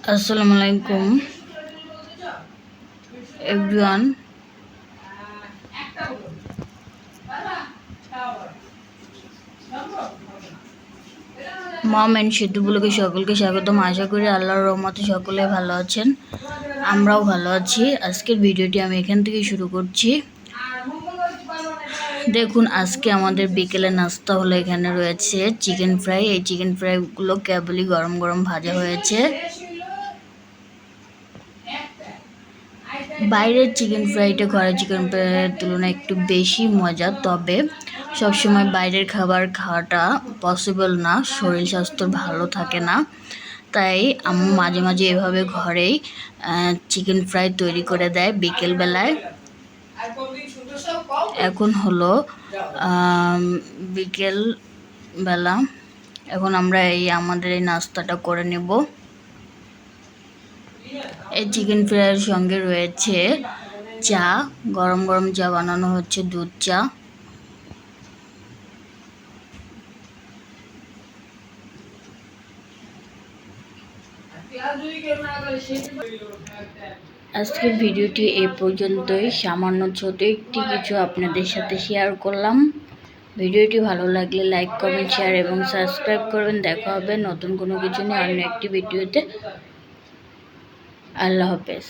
Assalamu alaikum everyone. Mom and Siddhu ব্লগে সকলকে স্বাগতম। আশা করি আল্লাহর রহমতে সকলে ভালো আছেন, আমরাও ভালো আছি। আজকের ভিডিওটি আমি এখান থেকে শুরু করছি। দেখুন, আজকে আমাদের বিকেলে নাস্তা হলো। এখানে রয়েছে চিকেন ফ্রাই। এই চিকেন ফ্রাইগুলো কেবলই গরম গরম ভাজা হয়েছে। বাইরের চিকেন ফ্রাইটা ঘরের চিকেন ফ্রাইয়ের তুলনায় একটু বেশি মজা, তবে সবসময় বাইরের খাবার খাওয়াটা পসিবল না, শরীর স্বাস্থ্য ভালো থাকে না। তাই আম্মু মাঝে মাঝে এভাবে ঘরেই চিকেন ফ্রাই তৈরি করে দেয় বিকেলবেলায়। এখন হলো বিকেল বেলা। এখন আমরা আমাদের এই নাস্তাটা করে নেব। এই চিকেন ফ্রাইয়ের সঙ্গে রয়েছে চা, গরম গরম চা বানানো হচ্ছে, দুধ চা। আজকের ভিডিওটি এ পর্যন্তই। সামান্য ছোট একটি কিছু আপনাদের সাথে শেয়ার করলাম। ভিডিওটি ভালো লাগলে লাইক, কমেন্ট, শেয়ার এবং সাবস্ক্রাইব করবেন। দেখা হবে নতুন কোনো কিছু নিয়ে অন্য একটি ভিডিওতে। আল্লাহ হাফেজ।